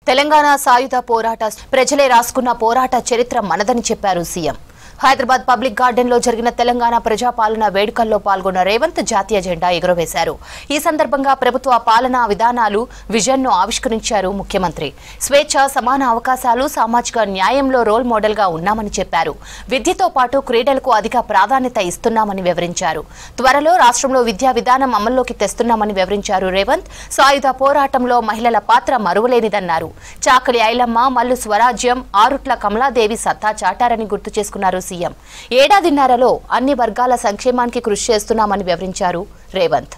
తెలంగాణ సాయుధ పోరాట ప్రజలే రాసుకున్న పోరాట చరిత్ర మనదని చెప్పారు సీఎం. హైదరాబాద్ పబ్లిక్ గార్డెన్ లో జరిగిన తెలంగాణ ప్రజాపాలన వేడుకల్లో పాల్గొన్న రేవంత్ జాతీయ జెండా ఎగురవేశారు. ఈ సందర్భంగా ప్రభుత్వ పాలనా విధానాలు విజన్ ను ఆవిష్కరించారు ముఖ్యమంత్రి. స్వేచ్ఛ, సమాన అవకాశాలు, సామాజిక న్యాయంలో రోల్ మోడల్ గా ఉన్నామని చెప్పారు. విద్యతో పాటు క్రీడలకు అధిక ప్రాధాన్యత ఇస్తున్నామని వివరించారు. త్వరలో రాష్ట్రంలో విద్యా విధానం అమల్లోకి తెస్తున్నామని వివరించారు రేవంత్. సాయుధ పోరాటంలో మహిళల పాత్ర మరువలేనిదన్నారు. చాకలి ఐలమ్మ, మల్లు స్వరాజ్యం, ఆరుట్ల కమలాదేవి సత్తా చాటారని గుర్తు చేసుకున్నారు సీఎం. ఏడాదిన్నరలో అన్ని వర్గాల సంక్షేమానికి కృషి చేస్తున్నామని వివరించారు రేవంత్.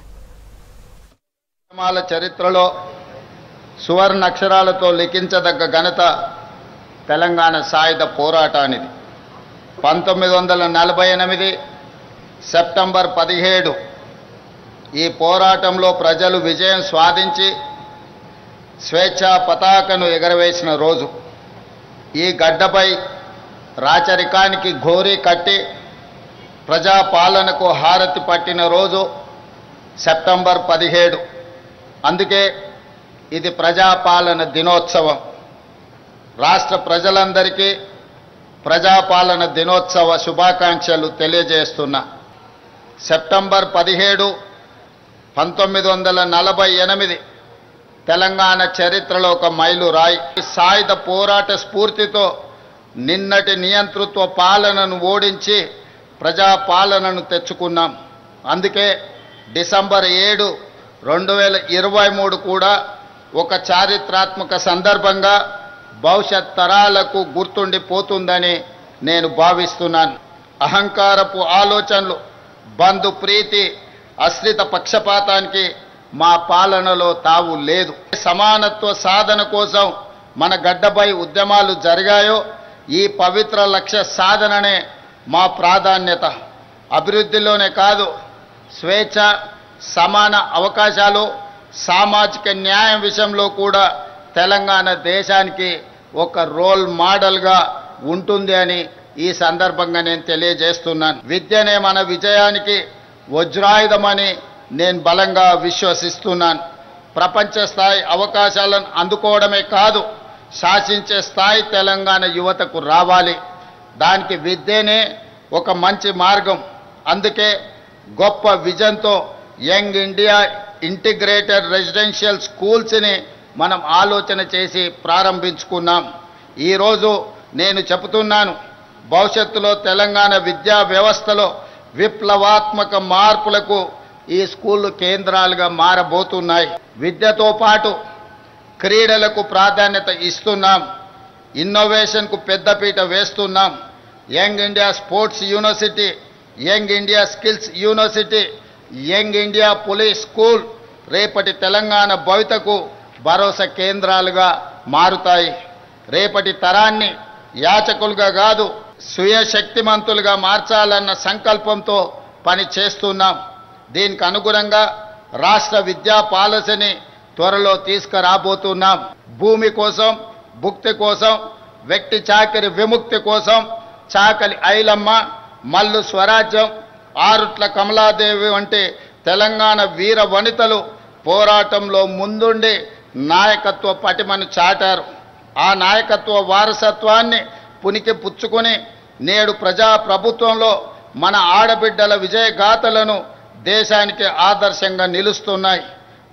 చరిత్రలో సువర్ణ అక్షరాలతో లిఖించదగ్గ ఘనత తెలంగాణ సాయుధ పోరాటానిది. 1948 సెప్టెంబర్ 17 ఈ పోరాటంలో ప్రజలు విజయం సాధించి స్వేచ్ఛా పతాకను ఎగరవేసిన రోజు. ఈ గడ్డపై రాచరికానికి ఘోరీ కట్టి ప్రజాపాలనకు హారతి పట్టిన రోజు సెప్టెంబర్ 17. అందుకే ఇది ప్రజాపాలన దినోత్సవం. రాష్ట్ర ప్రజలందరికీ ప్రజాపాలన దినోత్సవ శుభాకాంక్షలు తెలియజేస్తున్నా. సెప్టెంబర్ 17, 1948 తెలంగాణ చరిత్రలో ఒక మైలురాయి. సాయుధ పోరాట స్ఫూర్తితో నిన్నటి నియంతృత్వ పాలనను ఓడించి ప్రజాపాలనను తెచ్చుకున్నాం. అందుకే డిసెంబర్ 7, 2023 కూడా ఒక చారిత్రాత్మక సందర్భంగా భవిష్యత్ తరాలకు గుర్తుండిపోతుందని నేను భావిస్తున్నాను. అహంకారపు ఆలోచనలు, బంధు ప్రీతి, అశ్రిత పక్షపాతానికి మా పాలనలో తావు లేదు. సమానత్వ సాధన కోసం మన గడ్డపై ఉద్యమాలు జరిగాయో ఈ పవిత్ర లక్ష్య సాధననే మా ప్రాధాన్యత. అభివృద్ధిలోనే కాదు, స్వేచ్ఛ, సమాన అవకాశాలు, సామాజిక న్యాయం విషయంలో కూడా తెలంగాణ దేశానికి ఒక రోల్ మోడల్గా ఉంటుంది అని ఈ సందర్భంగా నేను తెలియజేస్తున్నాను. విద్యనే మన విజయానికి వజ్రాయుధమని నేను బలంగా విశ్వసిస్తున్నాను. ప్రపంచ స్థాయి అవకాశాలను అందుకోవడమే కాదు, శాసించే స్థాయి తెలంగాణ యువతకు రావాలి. దానికి విద్యనే ఒక మంచి మార్గం. అందుకే గొప్ప విజన్తో యంగ్ ఇండియా ఇంటిగ్రేటెడ్ రెసిడెన్షియల్ స్కూల్స్ని మనం ఆలోచన చేసి ప్రారంభించుకున్నాం. ఈరోజు నేను చెబుతున్నాను, భవిష్యత్తులో తెలంగాణ విద్యా వ్యవస్థలో విప్లవాత్మక మార్పులకు ఈ స్కూళ్ళు కేంద్రాలుగా మారబోతున్నాయి. విద్యతో పాటు క్రీడలకు ప్రాధాన్యత ఇస్తున్నాం. ఇన్నోవేషన్కు పెద్దపీట వేస్తున్నాం. Young India sports university, young India skills university, young India police school రేపటి తెలంగాణ భవితకు భరోసా కేంద్రాలుగా మారుతాయి. రేపటి తరాన్ని యాచకులుగా కాదు, స్వీయ శక్తిమంతులుగా మార్చాలన్న సంకల్పంతో పని చేస్తున్నాం. దీనికి అనుగుణంగా రాష్ట్ర విద్యా పాలసీని త్వరలో తీసుకురాబోతున్నాం. భూమి కోసం, భుక్తి కోసం, వ్యక్తి చాకరి విముక్తి కోసం చాకలి ఐలమ్మ, మల్లు స్వరాజ్యం, ఆరుట్ల కమలాదేవి వంటి తెలంగాణ వీర వనితలు పోరాటంలో ముందుండి నాయకత్వ పటిమను చాటారు. ఆ నాయకత్వ వారసత్వాన్ని పునికి పుచ్చుకొని నేడు ప్రజాప్రభుత్వంలో మన ఆడబిడ్డల విజయగాథలను దేశానికి ఆదర్శంగా నిలుస్తున్నాయి.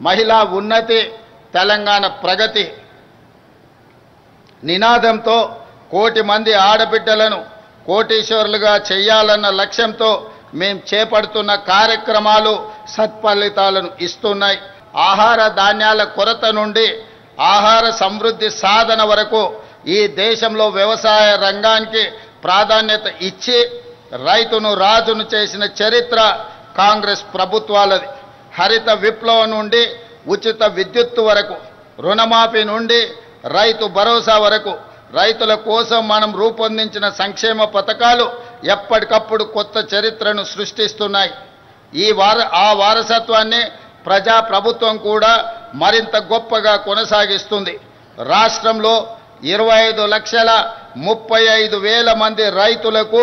మహిళా ఉన్నతి, తెలంగాణ ప్రగతి నినాదంతో కోటి మంది ఆడబిడ్డలను కోటీశ్వరులుగా చేయాలన్న లక్ష్యంతో మేము చేపడుతున్న కార్యక్రమాలు సత్ఫలితాలను ఇస్తున్నాయి. ఆహార ధాన్యాల కొరత నుండి ఆహార సమృద్ధి సాధన వరకు ఈ దేశంలో వ్యవసాయ రంగానికి ప్రాధాన్యత ఇచ్చి రైతును రాజును చేసిన చరిత్ర కాంగ్రెస్ ప్రభుత్వాలది. హరిత విప్లవం నుండి ఉచిత విద్యుత్తు వరకు, రుణమాఫీ నుండి రైతు భరోసా వరకు రైతుల కోసం మనం రూపొందించిన సంక్షేమ పథకాలు ఎప్పటికప్పుడు కొత్త చరిత్రను సృష్టిస్తున్నాయి. ఆ వారసత్వాన్ని ప్రజాప్రభుత్వం కూడా మరింత గొప్పగా కొనసాగిస్తుంది. రాష్ట్రంలో 25,35,000 మంది రైతులకు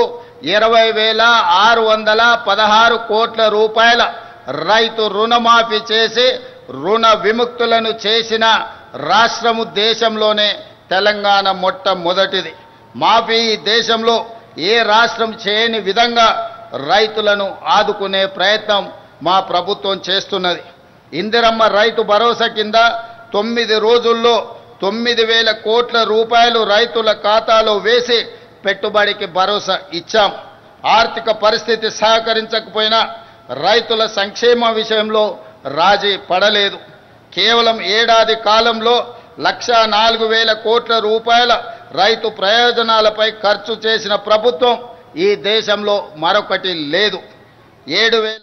20,616 కోట్ల రూపాయల రైతు రుణమాఫీ చేసి రుణ విముక్తులను చేసిన రాష్ట్రము దేశంలోనే తెలంగాణ మొట్టమొదటిది. మాఫీ ఈ దేశంలో ఏ రాష్ట్రం చేయని విధంగా రైతులను ఆదుకునే ప్రయత్నం మా ప్రభుత్వం చేస్తున్నది. ఇందిరమ్మ రైతు భరోసా కింద 9 రోజుల్లో 9,000 కోట్ల రూపాయలు రైతుల ఖాతాలో వేసి పెట్టుబడికి భరోసా ఇచ్చాం. ఆర్థిక పరిస్థితి సహకరించకపోయినా రైతుల సంక్షేమ విషయంలో రాజీ పడలేదు. కేవలం ఏడాది కాలంలో 1,04,000 కోట్ల రూపాయల రైతు ప్రయోజనాలపై ఖర్చు చేసిన ప్రభుత్వం ఈ దేశంలో మరొకటి లేదు. 7,000